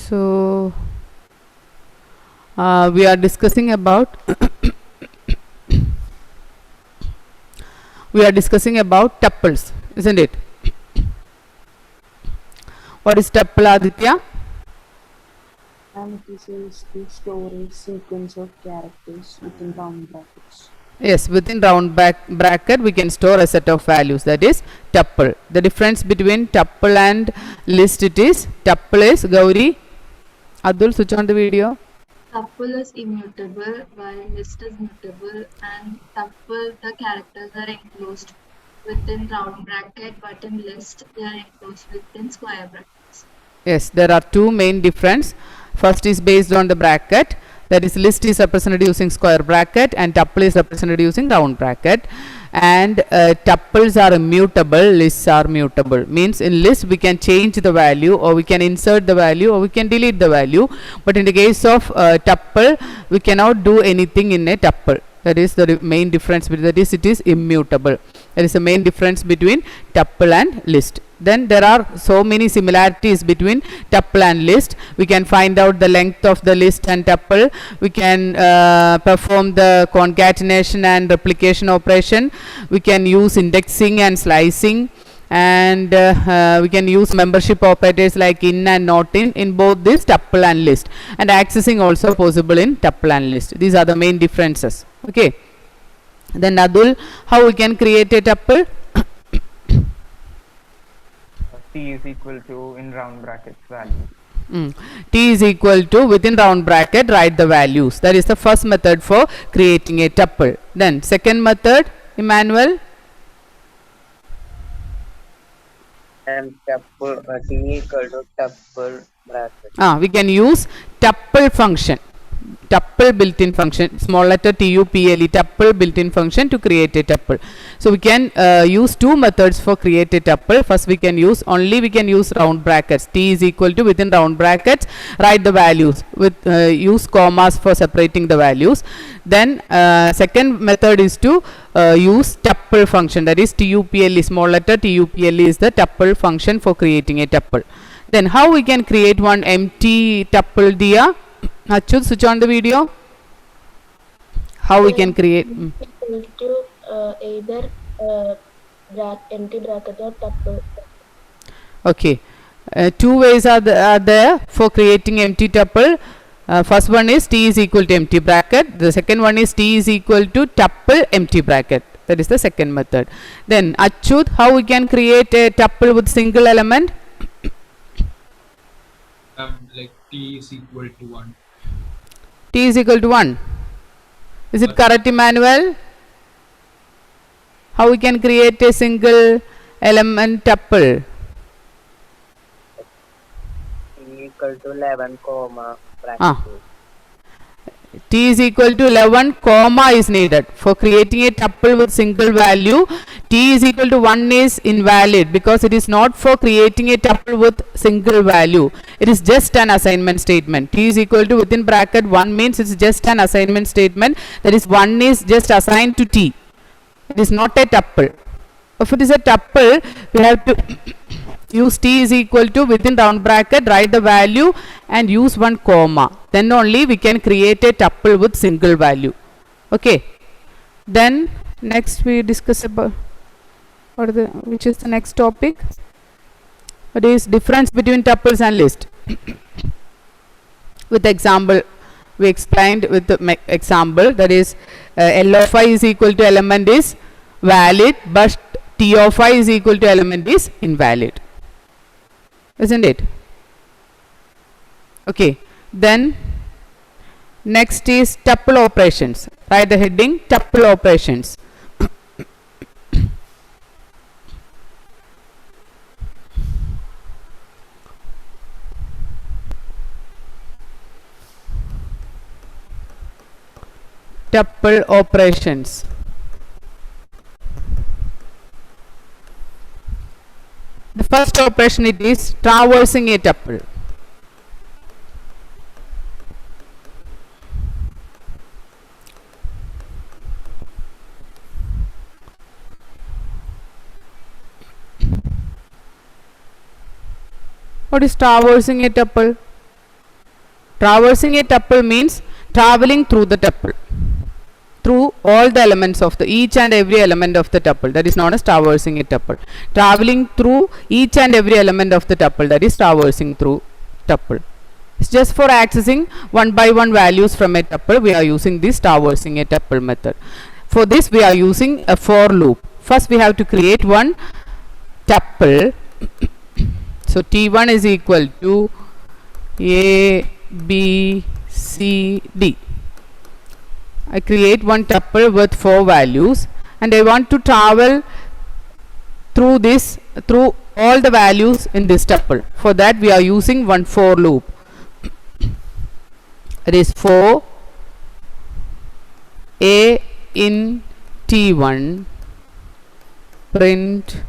So we are discussing about we are discussing about tuples, isn't it? What is tuple, Aditya? And this is the storage sequence of characters within round brackets. Yes, within bracket we can store a set of values, that is tuple. The difference between tuple and list, it is tuple is Gauri. Abdul, switch on the video. Tuple is immutable while list is mutable, and tuple the characters are enclosed within round bracket, but in list they are enclosed within square brackets. Yes, there are two main difference. First is based on the bracket, that is list is represented using square bracket and tuple is represented using round bracket. And tuples are immutable, lists are mutable. Means in list we can change the value, or we can insert the value, or we can delete the value. But in the case of tuple, we cannot do anything in a tuple. That is the main difference. That is, it is immutable. That is the main difference between tuple and list. Then there are so many similarities between tuple and list. We can find out the length of the list and tuple. We can perform the concatenation and replication operation. We can use indexing and slicing, and we can use membership operators like in and not in both this tuple and list. And accessing also possible in tuple and list. These are the main differences. Okay. Then Adul, how we can create a tuple? T is equal to in round brackets value. T is equal to within round bracket write the values. That is the first method for creating a tuple. Then second method, Emmanuel. And tuple T equal to tuple bracket. We can use tuple function. Tuple built-in function, small letter tuple, tuple built-in function to create a tuple. So we can use two methods for create a tuple. First we can use round brackets. T is equal to within round brackets write the values with use commas for separating the values. Then second method is to use tuple function, that is tuple, small letter tuple is the tuple function for creating a tuple. Then how we can create one empty tuple, Dia? Achut, switch on the video. How we can create? Equal to either empty bracket or tuple. Okay, two ways are there for creating empty tuple. First one is T is equal to empty bracket. The second one is T is equal to tuple empty bracket. That is the second method. Then Achut, how we can create a tuple with single element? Like T is equal to 1. T is equal to 1. Is it correct, Emmanuel? How we can create a single element tuple? T equal to 11 comma bracket. T is equal to 11 comma is needed for creating a tuple with single value. T is equal to 1 is invalid because it is not for creating a tuple with single value. It is just an assignment statement. T is equal to within bracket 1 means it's just an assignment statement. That is 1 is just assigned to T. It is not a tuple. If it is a tuple, we have to use T is equal to within round bracket write the value and use one comma. Then only we can create a tuple with single value. Okay. Then next we discuss about which is the next topic. What is difference between tuples and list? With example, we explained with the example, that is L of I is equal to element is valid, but T of I is equal to element is invalid. Isn't it? Okay. Then next is tuple operations. Write the heading tuple operations. Tuple operations. The first operation, it is traversing a tuple. What is traversing a tuple? Traversing a tuple means traveling through the tuple, through all the elements of the each and every element of the tuple, that is known as traversing a tuple. Traveling through each and every element of the tuple, that is traversing through tuple. It's just for accessing one by one values from a tuple, we are using this traversing a tuple method. For this we are using a for loop. First we have to create one tuple. So T1 is equal to A, B, C, D. I create one tuple with 4 values and I want to travel through this, through all the values in this tuple. For that we are using one for loop. It is for A in T1 print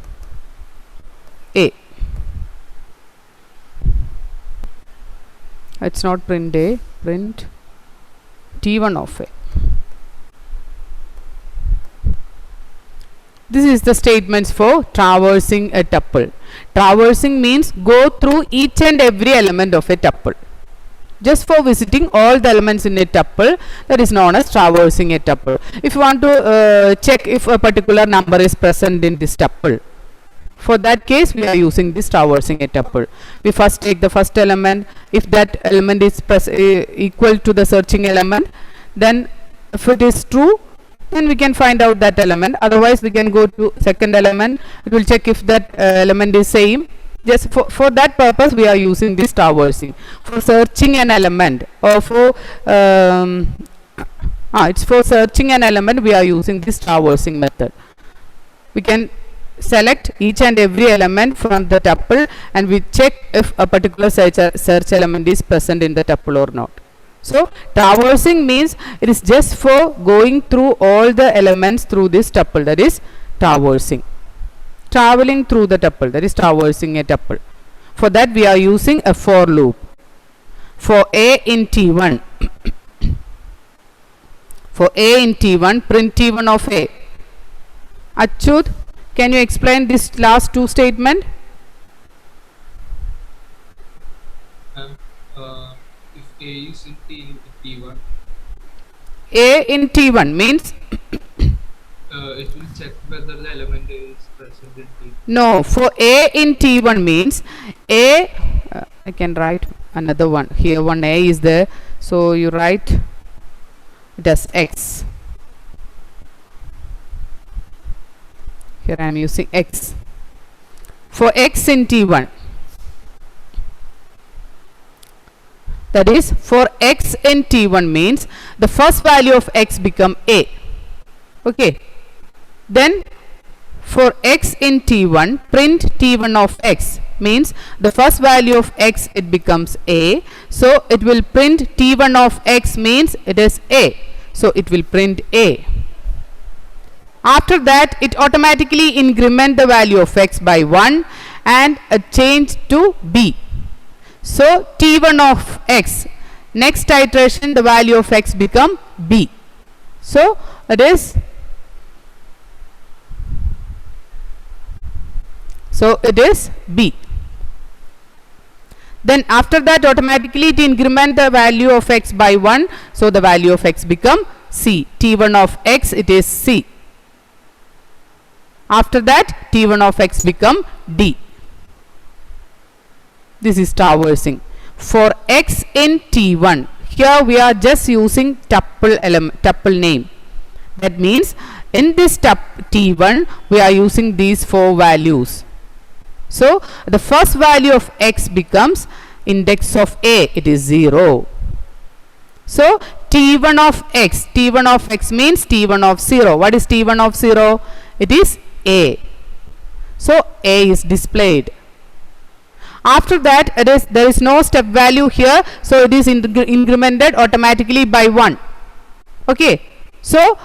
A. It's not print A, print T1 of A. This is the statements for traversing a tuple. Traversing means go through each and every element of a tuple. Just for visiting all the elements in a tuple, that is known as traversing a tuple. If you want to check if a particular number is present in this tuple, for that case we are using this traversing a tuple. We first take the first element. If that element is equal to the searching element, then if it is true, then we can find out that element. Otherwise we can go to second element. It will check if that element is same. Just for that purpose we are using this traversing. For searching an element, or for it's for searching an element we are using this traversing method. We can select each and every element from the tuple and we check if a particular search element is present in the tuple or not. So traversing means it is just for going through all the elements through this tuple, that is traversing. Traveling through the tuple, that is traversing a tuple. For that we are using a for loop. For A in T1 for A in T1 print T1 of A. Achyut, can you explain this last two statement? If A is in T1, A in T1 means it will check whether the element is present in T1. no, for A in T1 means A, I can write another one here. One A is there, so you write it as X. Here I am using X. For X in T1, that is for X in T1 means the first value of X become A. Okay. Then for X in T1 print T1 of X means the first value of X it becomes A. So it will print T1 of X means it is A. So it will print A. After that it automatically increment the value of X by 1 and change to B. So T1 of X, next iteration the value of X become B. So it is B. Then after that automatically it increment the value of X by 1. So the value of X become C. T1 of X it is C. After that T1 of X become D. This is traversing. For X in T1, here we are just using tuple name. That means in this T1 we are using these 4 values. So the first value of X becomes index of A, it is 0. So T1 of X means T1 of 0. What is T1 of 0? It is A. So A is displayed. After that there is no step value here, so it is incremented automatically by 1. Okay. So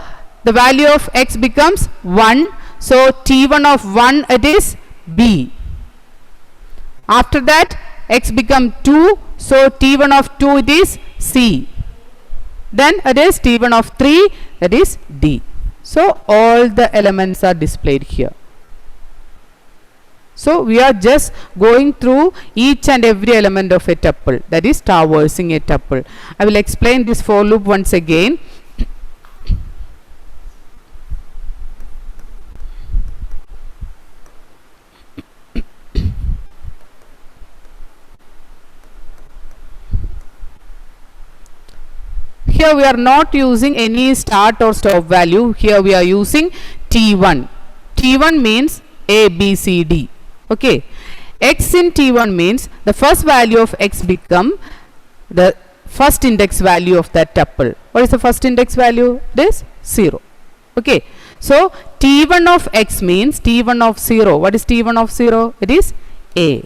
the value of X becomes 1. So T1 of 1 it is B. After that X become 2. So T1 of 2 it is C. Then it is T1 of 3 that is D. So all the elements are displayed here. So we are just going through each and every element of a tuple, that is traversing a tuple. I will explain this for loop once again. Here we are not using any start or stop value. Here we are using T1. T1 means A, B, C, D. Okay. X in T1 means the first value of X become the first index value of that tuple. What is the first index value? It is 0. Okay. So T1 of X means T1 of 0. What is T1 of 0? It is A.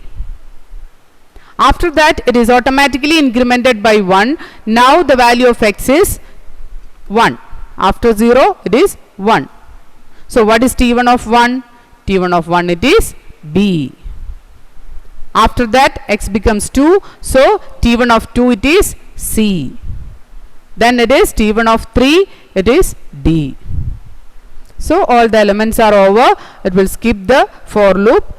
After that, it is automatically incremented by 1. Now the value of X is 1. After 0, it is 1. So what is T1 of 1? T1 of 1, it is B. After that, X becomes 2. So T1 of 2, it is C. Then it is T1 of 3, it is D. So all the elements are over. It will skip the for loop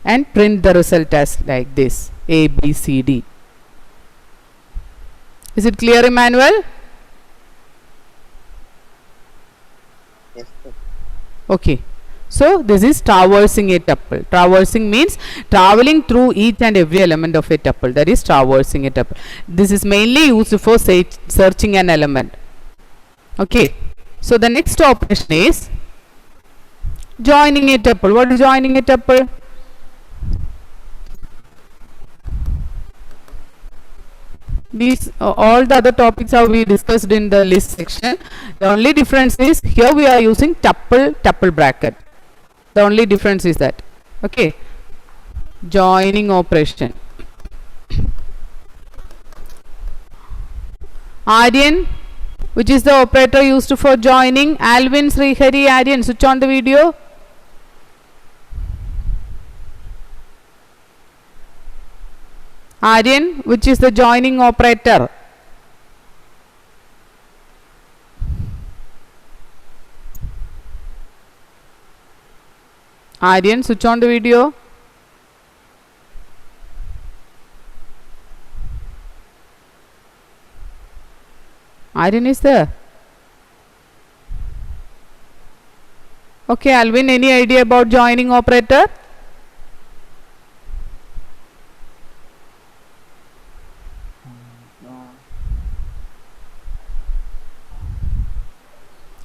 and print the result as like this. A, B, C, D. Is it clear, Emmanuel? Yes, sir. Okay. So this is traversing a tuple. Traversing means traveling through each and every element of a tuple. That is traversing a tuple. This is mainly used for searching an element. Okay. So the next operation is joining a tuple. What is joining a tuple? These all the other topics have we discussed in the list section. The only difference is here we are using tuple bracket. The only difference is that. Okay. Joining operation. Aryan, which is the operator used for joining? Alvin, Srihari, Aryan, switch on the video. Aryan, which is the joining operator? Aryan, switch on the video. Aryan is there. Okay, Alvin, any idea about joining operator?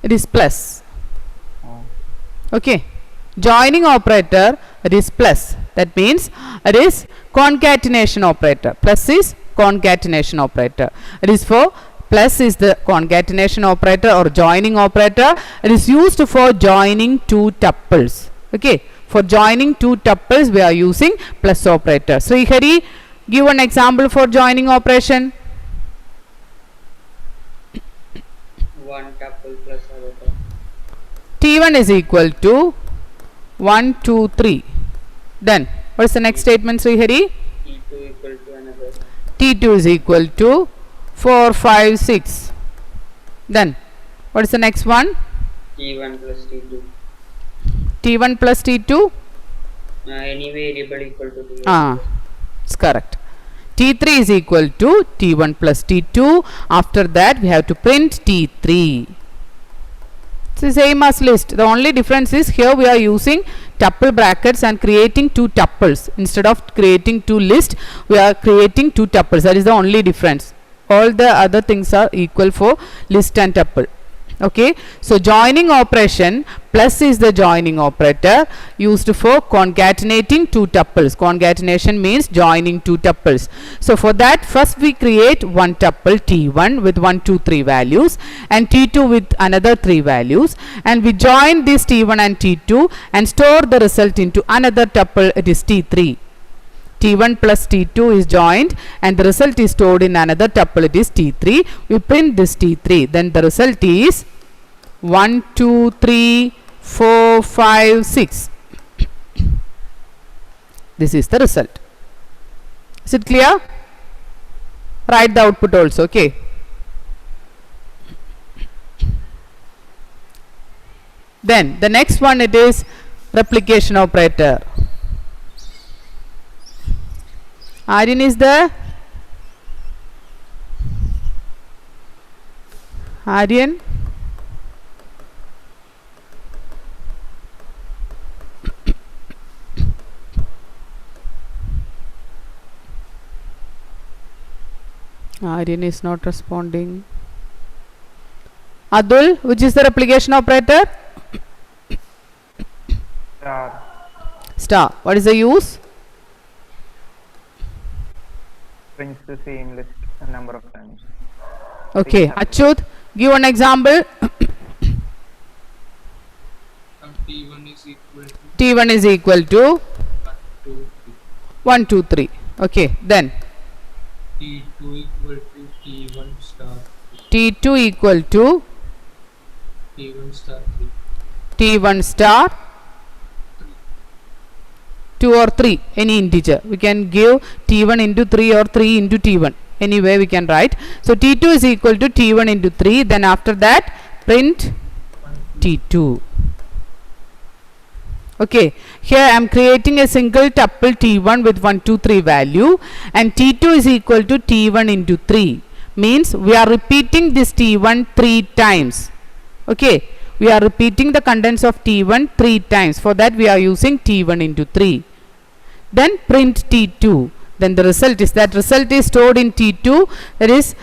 It is plus. Okay. Joining operator, it is plus. That means it is concatenation operator. Plus is concatenation operator. It is for plus is the concatenation operator or joining operator. It is used for joining two tuples. Okay. For joining two tuples, we are using plus operator. Srihari, give an example for joining operation. One tuple plus other tuple. T1 is equal to 1, 2, 3. Then, what is the next statement, Srihari? T2 equal to another. T2 is equal to 4, 5, 6. Then, what is the next one? T1 plus T2. T1 plus T2? Any variable equal to T1. It's correct. T3 is equal to T1 plus T2. After that, we have to print T3. It's the same as list. The only difference is here we are using tuple brackets and creating two tuples. Instead of creating two lists, we are creating two tuples. That is the only difference. All the other things are equal for list and tuple. Okay. So joining operation, plus is the joining operator used for concatenating two tuples. Concatenation means joining two tuples. So for that, first we create one tuple T1 with 1, 2, 3 values and T2 with another 3 values, and we join this T1 and T2 and store the result into another tuple. It is T3. T1 plus T2 is joined and the result is stored in another tuple. It is T3. We print this T3. Then the result is 1, 2, 3, 4, 5, 6. This is the result. Is it clear? Write the output also. Okay. Then the next one, it is replication operator. Aryan is there? Aryan? Aryan is not responding. Adul, which is the replication operator? Star. Star. What is the use? Prints the same list a number of times. Okay. Achyut, give one example. T1 is equal to T1 is equal to 2, 1, 2, 3. Okay. Then T2 equal to T1 star T2 equal to T1 star 3. T1 star 2 or 3, any integer. We can give T1 into 3 or 3 into T1. Anyway, we can write. So T2 is equal to T1 into 3. Then after that, print T2. Okay, here I am creating a single tuple T1 with 1, 2, 3 value, and T2 is equal to T1 into 3. Means we are repeating this T1 3 times. Okay, we are repeating the contents of T1 3 times. For that we are using T1 into 3. Then print T2. Then the result is stored in T2. That is,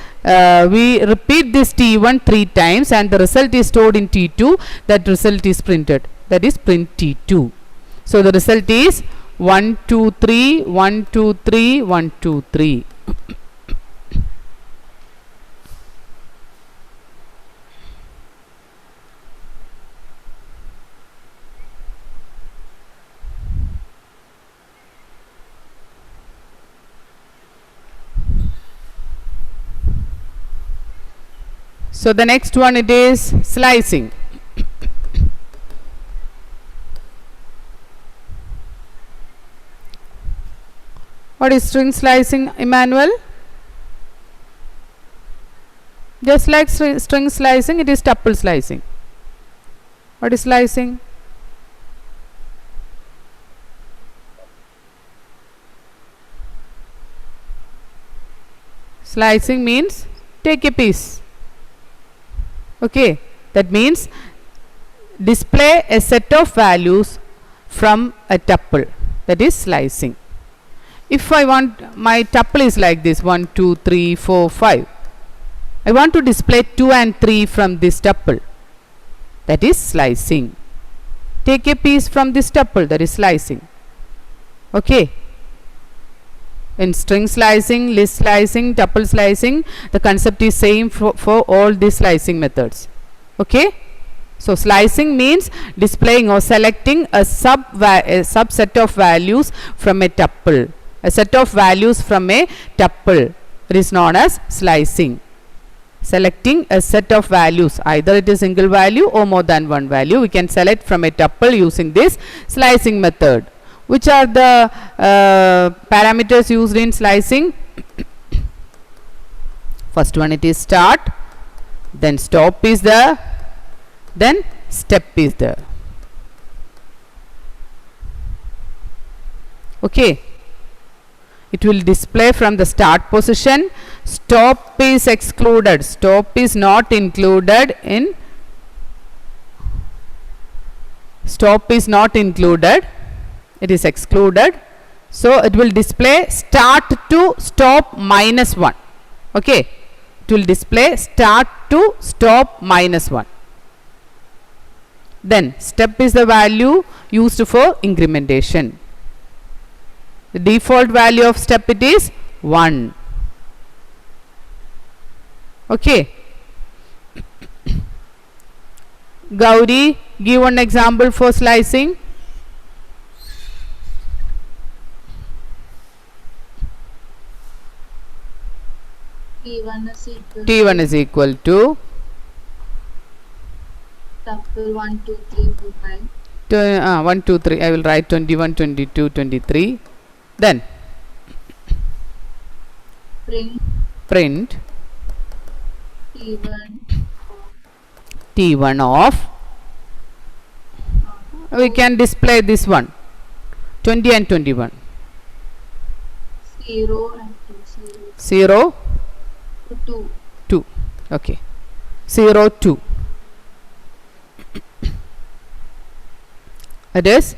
we repeat this T1 3 times and the result is stored in T2. That result is printed. That is print T2. So the result is 1, 2, 3, 1, 2, 3, 1, 2, 3. So the next one, it is slicing. What is string slicing, Emmanuel? Just like string slicing, it is tuple slicing. What is slicing? Slicing means take a piece. Okay, that means display a set of values from a tuple. That is slicing. If I want, my tuple is like this, 1, 2, 3, 4, 5. I want to display 2 and 3 from this tuple. That is slicing. Take a piece from this tuple. That is slicing. Okay. In string slicing, list slicing, tuple slicing, the concept is same for all these slicing methods. Okay. So slicing means displaying or selecting a subset of values from a tuple. A set of values from a tuple. It is known as slicing. Selecting a set of values, either it is single value or more than one value, we can select from a tuple using this slicing method. Which are the parameters used in slicing? First one, it is start, then stop is there, then step is there. Okay. It will display from the start position. Stop is excluded. Stop is not included in. Stop is not included. It is excluded. So it will display start to stop minus 1. Okay. It will display start to stop minus 1. Then step is the value used for incrementation. The default value of step, it is 1. Okay. Gauri, give one example for slicing. T1 is equal T1 is equal to tuple 1, 2, 3, 4, 5. 1, 2, 3. I will write 21, 22, 23. Then print T1 of. We can display this one, 20 and 21. 0 and 2 0 0 to 2. 2. Okay, 0 2. It is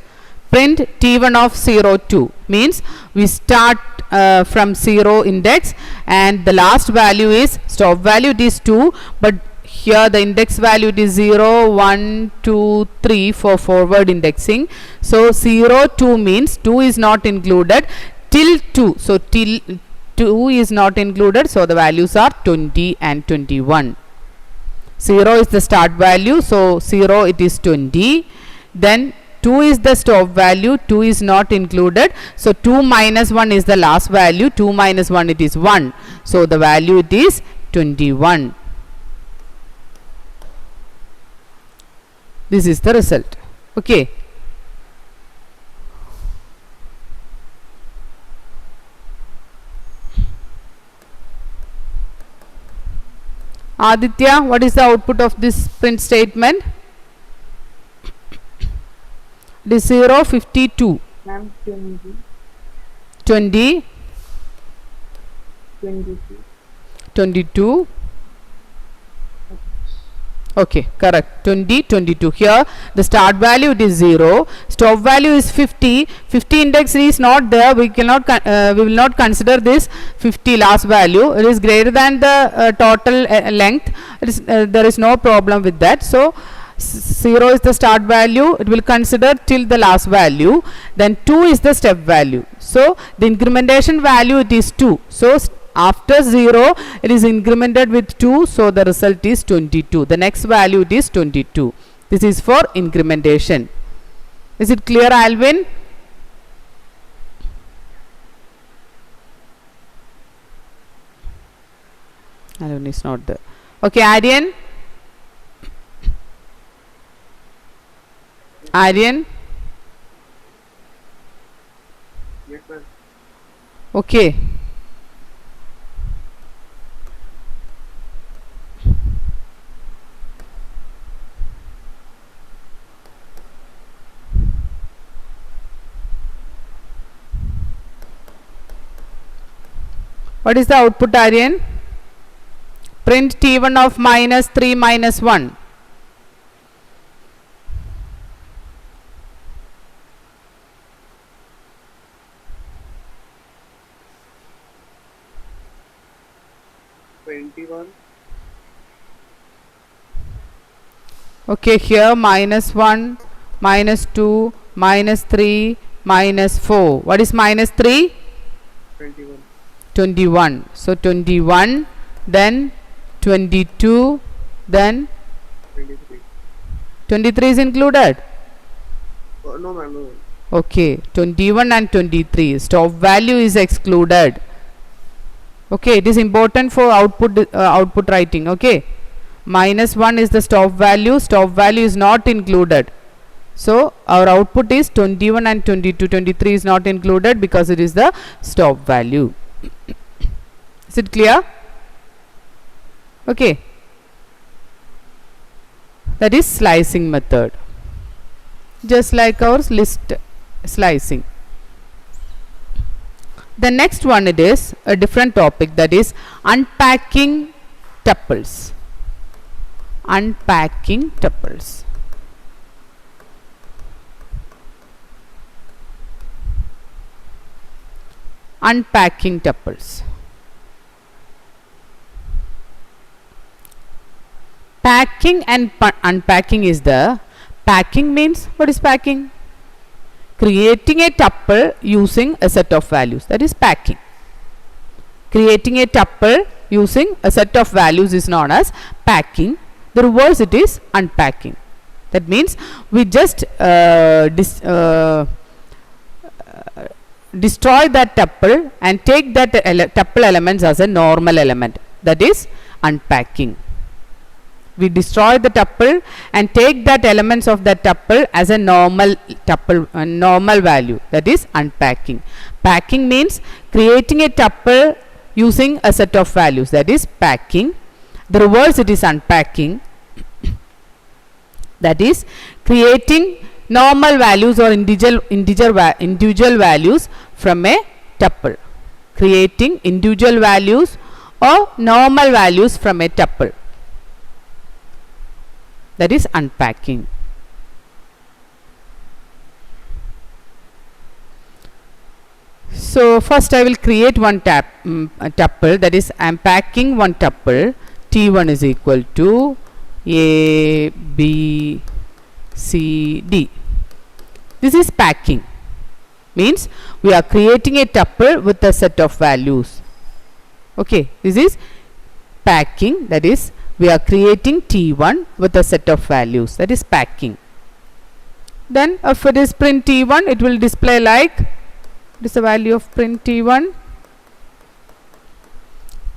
print T1 of 0 2 means we start from 0 index and the last value is stop value, it is 2, but here the index value it is 0 1 2 3 for forward indexing. So 0 2 means 2 is not included till 2, so till 2 is not included, so the values are 20 and 21. 0 is the start value, so 0 it is 20, then 2 is the stop value, 2 is not included, so 2 minus 1 is the last value, 2 minus 1 it is 1, so the value it is 21. This is the result. Okay. Aditya, what is the output of this print statement? It is 0 52 Ma'am, 20, 20 22. 22. Okay, correct. 20 22. Here the start value it is 0, stop value is 50. 50 index is not there, we cannot we will not consider this 50 last value. It is greater than the total length. It is, there is no problem with that. So 0 is the start value, it will consider till the last value, then 2 is the step value, so the incrementation value it is 2, so after 0 it is incremented with 2, so the result is 22. The next value it is 22. This is for incrementation. Is it clear, Alvin? Alvin is not there. Okay, Aryan. Aryan. Yes, sir. Okay. What is the output, Aryan? Print T1 of minus 3 minus 1. Okay, here minus 1, minus 2, minus 3, minus 4. What is minus 3? 21. 21. So 21, then 22, then 23. 23 is included. Oh, no, ma'am. No. Okay, 21 and 23. Stop value is excluded. Okay, it is important for output writing. Okay, minus 1 is the stop value. Stop value is not included. So our output is 21 and 22. 23 is not included because it is the stop value. Is it clear? Okay. That is slicing method. Just like our list slicing. The next one it is a different topic, that is unpacking tuples. Unpacking tuples. Unpacking tuples. Packing and unpacking is the packing means, what is packing? Creating a tuple using a set of values, that is packing. Creating a tuple using a set of values is known as packing. The reverse it is unpacking. That means we just destroy that tuple and take that tuple elements as a normal element, that is unpacking. We destroy the tuple and take that elements of that tuple as a normal tuple, normal value, that is unpacking. Packing means creating a tuple using a set of values, that is packing. The reverse it is unpacking, that is creating normal values or individual values from a tuple. creating individual values or normal values from a tuple. That is unpacking. So first I will create one tuple, that is I am packing one tuple. T1 is equal to A, B, C, D. This is packing. Means we are creating a tuple with a set of values. Okay, this is packing, that is we are creating T1 with a set of values, that is packing. Then if it is print T1, it will display like, what is the value of print T1?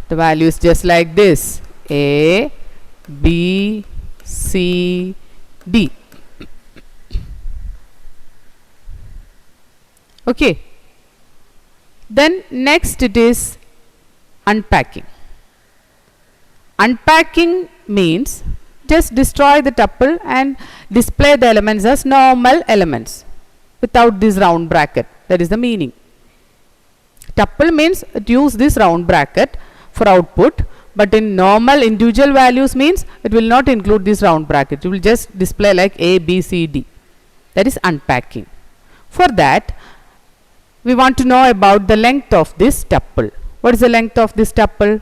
The value is just like this: A, B, C, D. Okay. Then next it is unpacking. Unpacking means just destroy the tuple and display the elements as normal elements without this round bracket. That is the meaning. Tuple means it use this round bracket for output, but in normal individual values means it will not include this round bracket. It will just display like A, B, C, D. That is unpacking. For that, we want to know about the length of this tuple. What is the length of this tuple?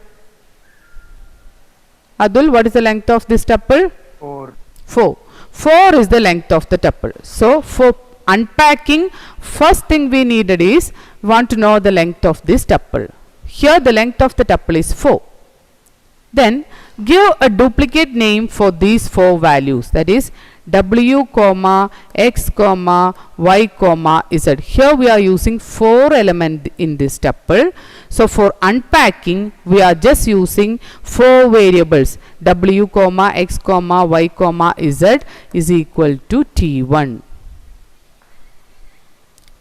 Adul, what is the length of this tuple? 4. 4. 4 is the length of the tuple. So for unpacking, first thing we needed is we want to know the length of this tuple. Here the length of the tuple is 4. Then give a duplicate name for these 4 values, that is W, X, Y, Z. Here we are using 4 elements in this tuple. So for unpacking, we are just using 4 variables: W, X, Y, Z is equal to T1.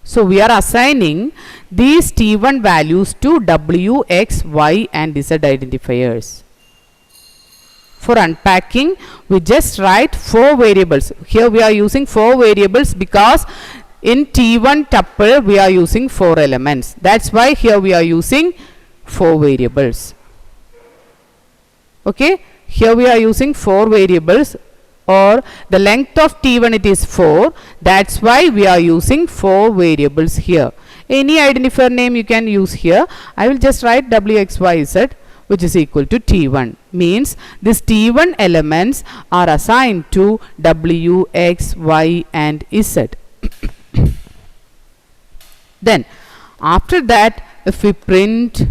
So we are assigning these T1 values to W, X, Y and Z identifiers. For unpacking, we just write 4 variables. Here we are using 4 variables because in T1 tuple we are using 4 elements. That's why here we are using 4 variables. Okay, here we are using 4 variables, or the length of T1 it is 4. That's why we are using 4 variables here. Any identifier name you can use here. I will just write W, X, Y, Z, which is equal to T1. Means these T1 elements are assigned to W, X, Y and Z. Then after that, if we print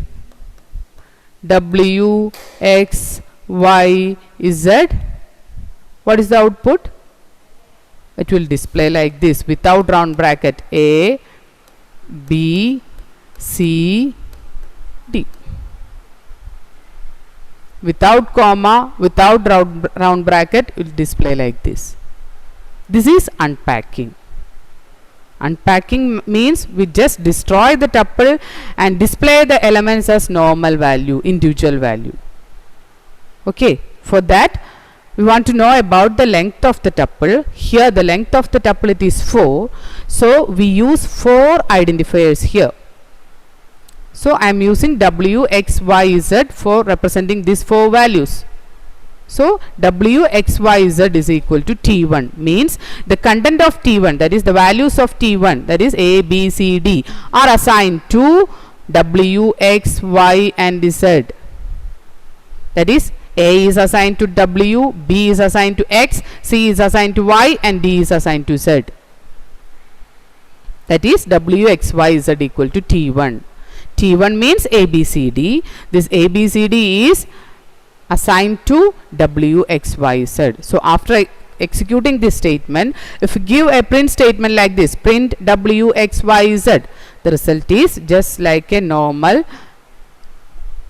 W, X, Y, Z, what is the output? It will display like this without round bracket: A, B, C, D. Without comma, without round bracket, it will display like this. This is unpacking. Unpacking means we just destroy the tuple and display the elements as normal value, individual value. Okay, for that we want to know about the length of the tuple. Here the length of the tuple it is 4. So we use 4 identifiers here. So I am using W, X, Y, Z for representing these 4 values. So W, X, Y, Z is equal to T1. Means the content of T1, that is the values of T1, that is A, B, C, D, are assigned to W, X, Y and Z. That is A is assigned to W, B is assigned to X, C is assigned to Y and D is assigned to Z. That is W, X, Y, Z equal to T1. T1 means A, B, C, D. This A, B, C, D is assigned to W, X, Y, Z. So after executing this statement, if you give a print statement like this, print W, X, Y, Z, the result is just like a normal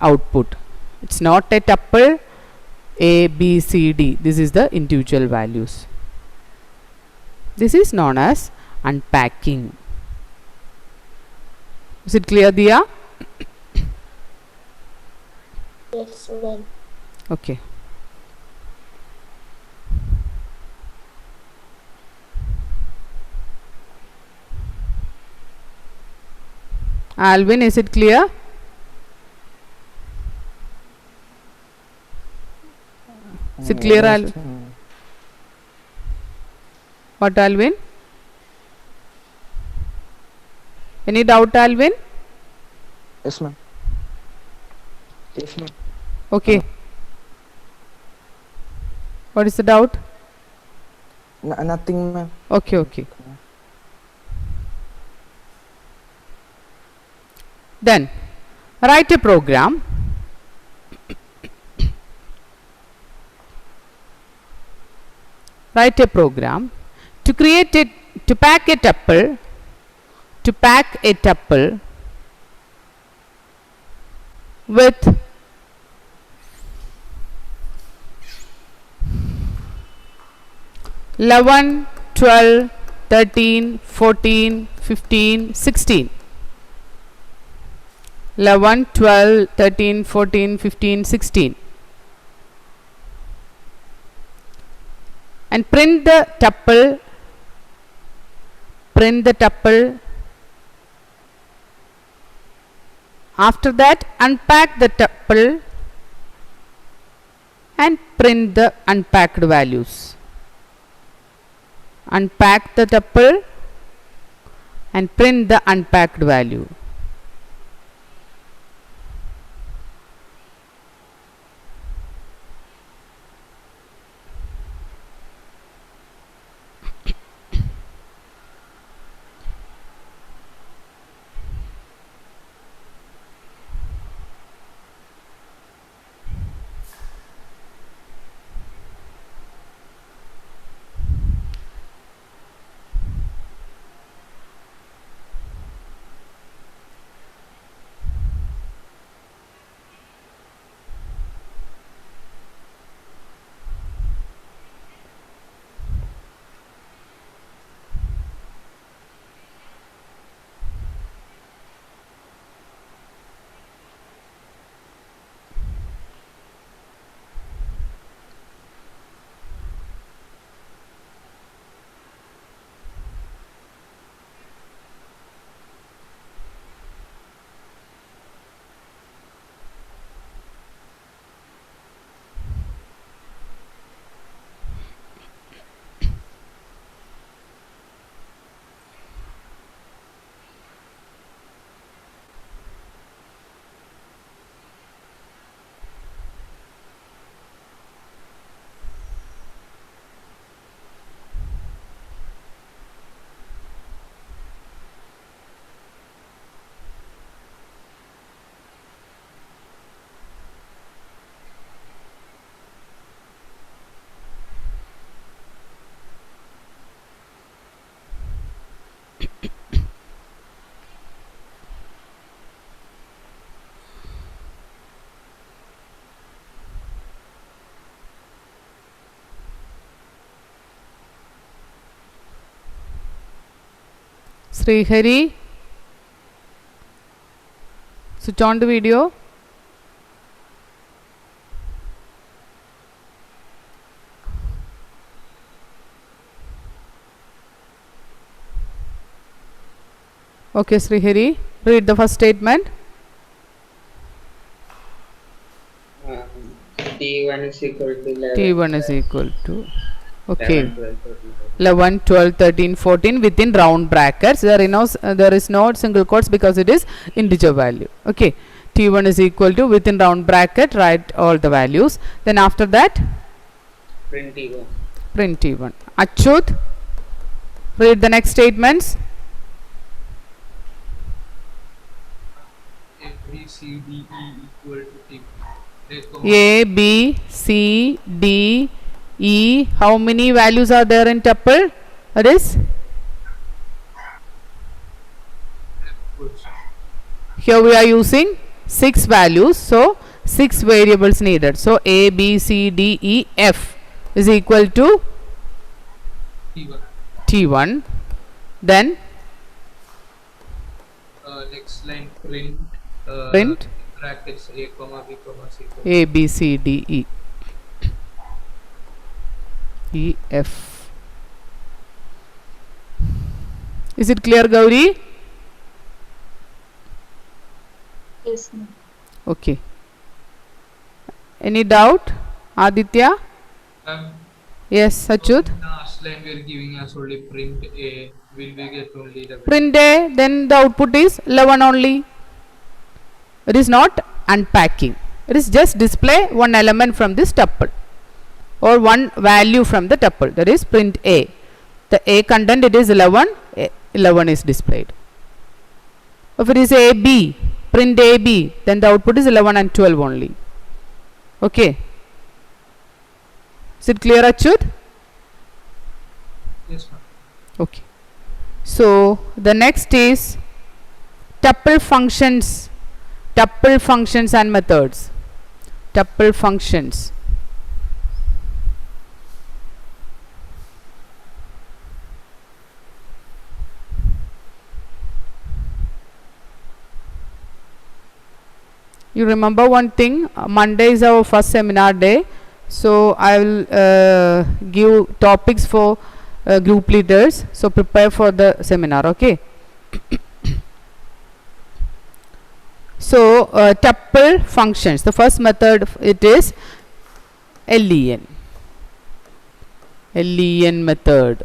output. It's not a tuple A, B, C, D. This is the individual values. This is known as unpacking. Is it clear, Diya? Yes, ma'am. Okay. Alvin, is it clear? Is it clear, Alvin? What, Alvin? Any doubt, Alvin? Yes, ma'am. Yes, ma'am. Okay. What is the doubt? Nothing, ma'am. Okay, okay. Then write a program to create it, to pack a tuple with 11, 12, 13, 14, 15, 16. 11, 12, 13, 14, 15, 16. And print the tuple. After that, unpack the tuple and print the unpacked values. Unpack the tuple and print the unpacked value. Srihari, switch on the video. Okay, Srihari, read the first statement. T1 is equal to 11. T1 is equal to, okay, 11, 12, 13, 11, 12, 13, 14 within round brackets. There is no single quotes because it is integer value. Okay, T1 is equal to, within round bracket, write all the values. Then after that, print T1. print T1. Achyut, read the next statements. A, B, C, D, E equal to T. A, B, C, D, E. How many values are there in tuple? That is, here we are using 6 values. So 6 variables needed. So A, B, C, D, E, F is equal to T1. T1. Then Next line print. Print. Brackets A, comma B, comma C. A, B, C, D, E. E, F. Is it clear, Gauri? Yes, ma'am. Okay. Any doubt, Aditya? Yes, Achut. In the last line we are giving us only print A. Will we get only 11? Print A, then the output is 11 only. It is not unpacking. It is just display one element from this tuple or one value from the tuple. That is print A. The A content, it is 11. 11 is displayed. If it is AB, print AB, then the output is 11 and 12 only. Okay. Is it clear, Achut? Yes, ma'am. Okay. So the next is tuple functions and methods. Tuple functions. You remember one thing, Monday is our first seminar day, so I will give topics for group leaders, so prepare for the seminar. Okay. So tuple functions, the first method, it is LEN method.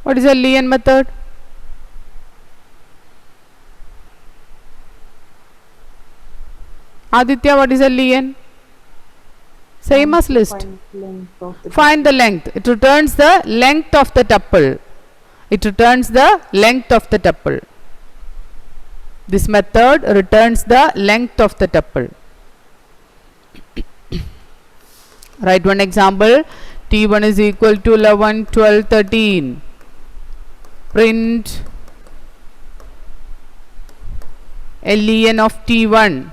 What is a LEN method? Aditya, what is a LEN? Same as list. Find the length. It returns the length of the tuple. It returns the length of the tuple. This method returns the length of the tuple. Write one example. T1 is equal to 11, 12, 13. Print LEN of T1.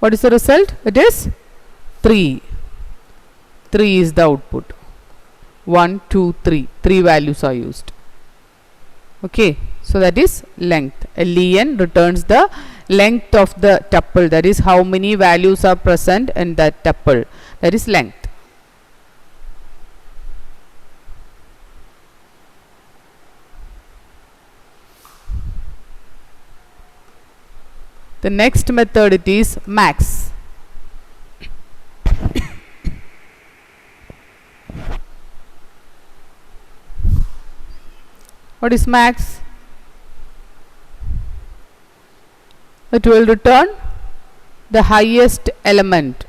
What is the result? It is 3. 3 is the output. 1, 2, 3. 3 values are used. Okay. So that is length. LEN returns the length of the tuple. That is how many values are present in that tuple. That is length. The next method, it is max. What is max? It will return the highest element.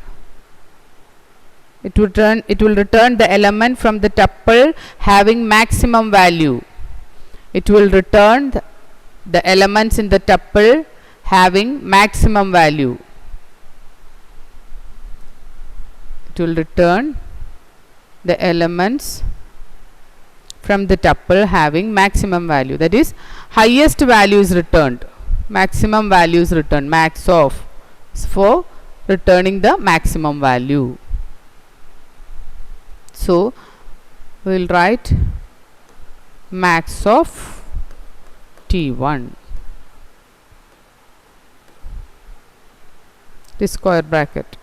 It will return the element from the tuple having maximum value. It will return the elements in the tuple having maximum value. It will return the elements from the tuple having maximum value. That is, highest value is returned, maximum value is returned. Max of is for returning the maximum value. So we will write max of T1. This square bracket,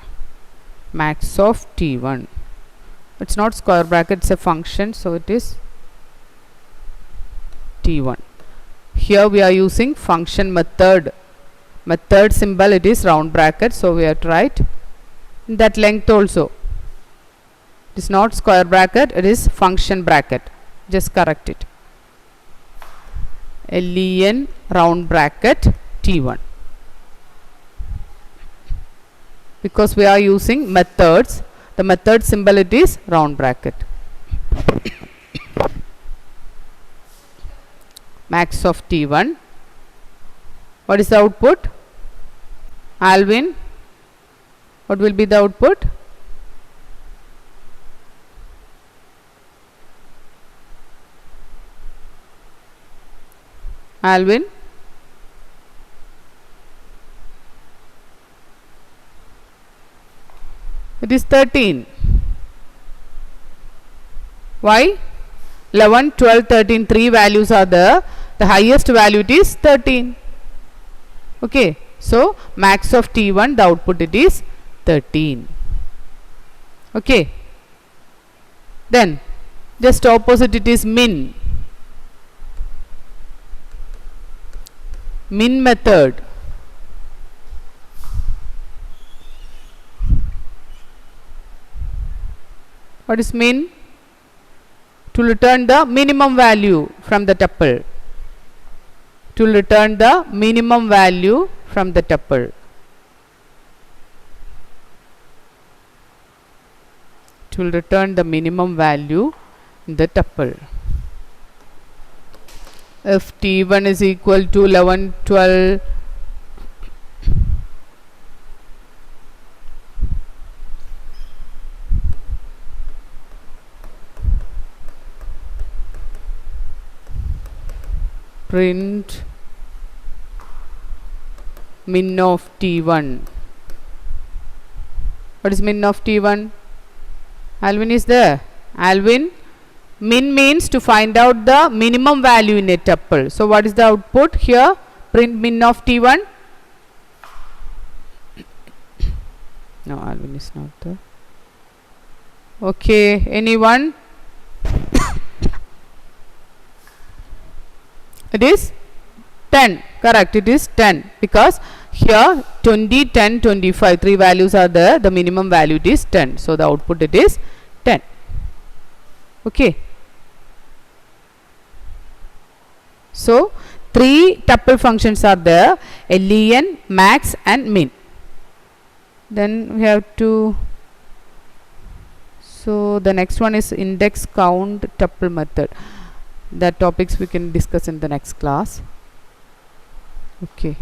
max of T1. It's not square bracket, it's a function, so it is T1. Here we are using function method. Method symbol, it is round bracket, so we have to write that length also. It is not square bracket, it is function bracket. Just correct it. LEN round bracket T1. Because we are using methods, the method symbol, it is round bracket. Max of T1. What is the output? Alvin, what will be the output? Alvin? It is 13. Why? 11, 12, 13, 3 values are there. The highest value it is 13. Okay. So, max of T1, the output it is 13. Okay. Then just opposite it is min. Min method. What is min? To return the minimum value from the tuple. To return the minimum value from the tuple. To return the minimum value in the tuple. If t1 is equal to 11, 12, print min of t1. What is min of t1? Alvin is there. Alvin, min means to find out the minimum value in a tuple. So what is the output here? Print min of t1. No, Alvin is not there. Okay, anyone? It is 10. Correct, it is 10 because here 20, 10, 25 three values are there. The minimum value it is 10. So the output it is 10. Okay. So three tuple functions are there: len, max and min. Then we have to, so the next one is index count tuple method. That topics we can discuss in the next class. Okay.